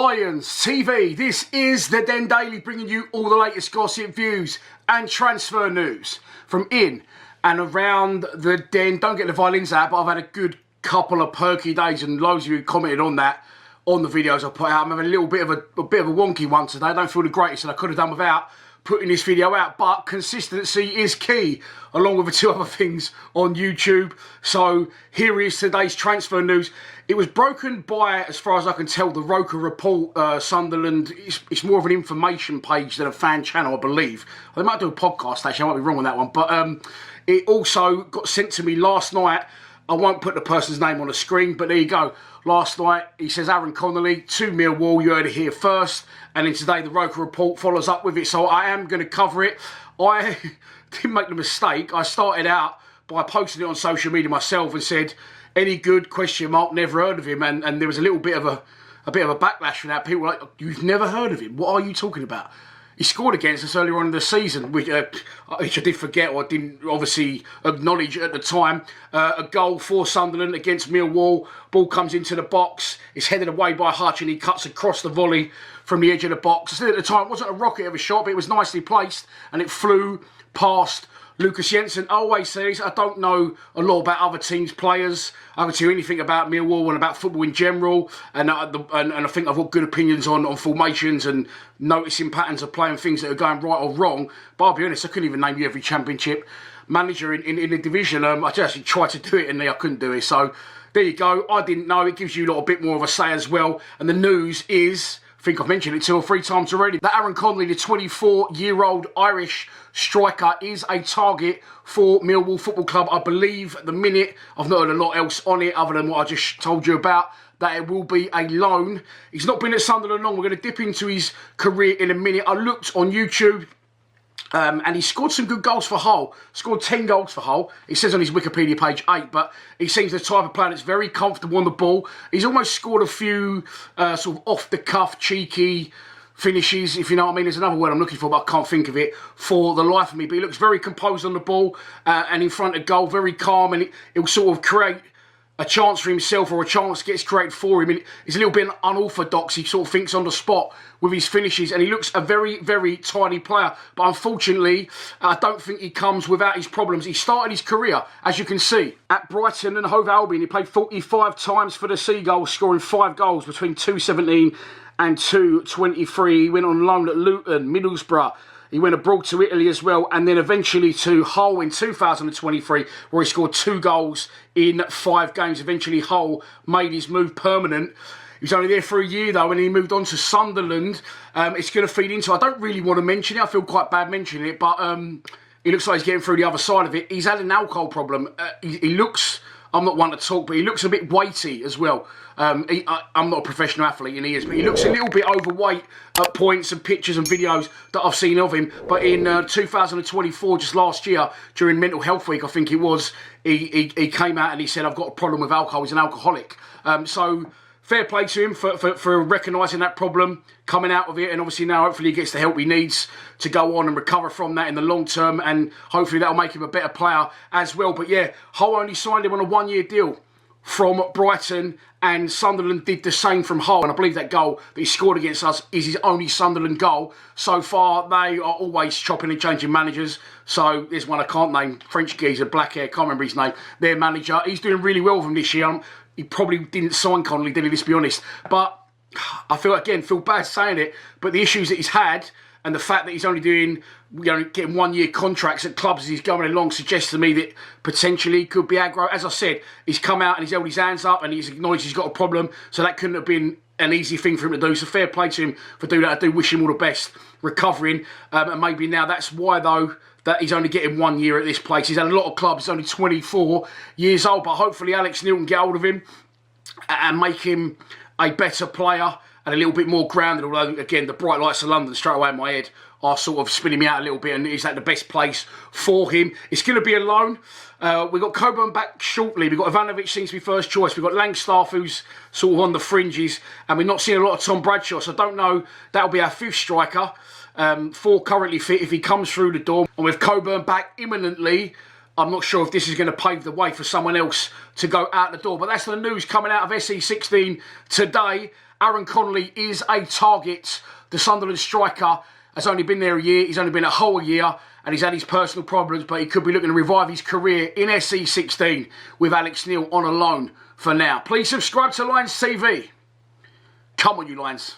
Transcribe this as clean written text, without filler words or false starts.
Lions TV. This is the Den Daily, bringing you all the latest gossip, views and transfer news from in and around the Den. Don't get the violins out, but I've had a good couple of perky days and loads of you commented on that on the videos I put out. I'm having a little bit of a wonky one today. I don't feel the greatest, and I could have done without putting this video out, but consistency is key, along with the two other things on YouTube. So here is today's transfer news. It was broken by, as far as I can tell, the Roker Report, Sunderland. It's more of an information page than a fan channel, I believe. They might do a podcast, actually, I might be wrong on that one. But it also got sent to me last night. I won't put the person's name on the screen, but there you go. Last night, he says Aaron Connolly to Millwall. You heard it here first. And then today, the Roker Report follows up with it. So I am going to cover it. I didn't make the mistake. I started out by posting it on social media myself and said, any good, question mark, never heard of him. And there was a little bit of a backlash from that. People were like, you've never heard of him? What are you talking about? He scored against us earlier on in the season, which I did forget, or I didn't obviously acknowledge at the time. A goal for Sunderland against Millwall. Ball comes into the box. It's headed away by Hutch, and he cuts across the volley from the edge of the box. Still at the time, it wasn't a rocket of a shot, but it was nicely placed, and it flew past Lucas Jensen. I always say this, I don't know a lot about other teams' players. I don't know anything about Millwall and about football in general. And I think I've got good opinions on formations and noticing patterns of play and things that are going right or wrong. But I'll be honest, I couldn't even name you every championship manager in the division. I just actually tried to do it and I couldn't do it. So there you go. I didn't know. It gives you a little bit more of a say as well. And the news is, I think I've mentioned it 2 or 3 times already, that Aaron Connolly, the 24-year-old Irish striker, is a target for Millwall Football Club. I believe at the minute, I've not heard a lot else on it other than what I just told you about, that it will be a loan. He's not been at Sunderland long. We're going to dip into his career in a minute. I looked on YouTube, and he scored some good goals for Hull. Scored 10 goals for Hull. It says on his Wikipedia page 8, but he seems the type of player that's very comfortable on the ball. He's almost scored a few sort of off-the-cuff, cheeky finishes, if you know what I mean. There's another word I'm looking for, but I can't think of it for the life of me. But he looks very composed on the ball and in front of goal, very calm, and it will sort of create a chance for himself, or a chance gets created for him. And he's a little bit unorthodox. He sort of thinks on the spot with his finishes, and he looks a very, very tidy player. But unfortunately, I don't think he comes without his problems. He started his career, as you can see, at Brighton and Hove Albion. He played 45 times for the Seagulls, scoring 5 goals between 217 and 223. He went on loan at Luton, Middlesbrough. He went abroad to Italy as well, and then eventually to Hull in 2023, where he scored 2 goals in 5 games. Eventually, Hull made his move permanent. He was only there for a year, though, and he moved on to Sunderland. It's going to feed into, I don't really want to mention it. I feel quite bad mentioning it, but he looks like he's getting through the other side of it. He's had an alcohol problem. He looks, I'm not one to talk, but he looks a bit weighty as well. I'm not a professional athlete, and he is, but he looks a little bit overweight at points and pictures and videos that I've seen of him. But in 2024, just last year, during Mental Health Week, I think it was, he came out and he said, I've got a problem with alcohol. He's an alcoholic. So fair play to him for recognising that problem, coming out of it, and obviously now hopefully he gets the help he needs to go on and recover from that in the long term, and hopefully that'll make him a better player as well. But yeah, Hull only signed him on a 1-year deal from Brighton, and Sunderland did the same from Hull, and I believe that goal that he scored against us is his only Sunderland goal so far. They are always chopping and changing managers, so there's one I can't name, French geezer, black hair, can't remember his name, their manager. He's doing really well with them this year. He probably didn't sign Connolly, did he, let's be honest, but I feel bad saying it, but the issues that he's had and the fact that he's only doing, getting 1-year contracts at clubs as he's going along suggests to me that potentially he could be aggro. As I said, he's come out and he's held his hands up and he's acknowledged he's got a problem, so that couldn't have been an easy thing for him to do. So fair play to him for doing that. I do wish him all the best recovering, and maybe now that's why, though, that he's only getting 1 year at this place. He's had a lot of clubs. He's only 24 years old, but hopefully Alex Neil can get hold of him and make him a better player and a little bit more grounded. Although, again, the bright lights of London straight away in my head are sort of spinning me out a little bit, and is that the best place for him? It's going to be a loan. We've got Coburn back shortly. We've got Ivanovic seems to be first choice. We've got Langstaff, who's sort of on the fringes, and we're not seeing a lot of Tom Bradshaw, so I don't know. That'll be our 5th striker. 4 currently fit if he comes through the door. And with Coburn back imminently, I'm not sure if this is going to pave the way for someone else to go out the door. But that's the news coming out of SE16 today. Aaron Connolly is a target. The Sunderland striker has only been there a year. He's only been a whole year. And he's had his personal problems. But he could be looking to revive his career in SE16 with Alex Neil on a loan for now. Please subscribe to Lions TV. Come on, you Lions.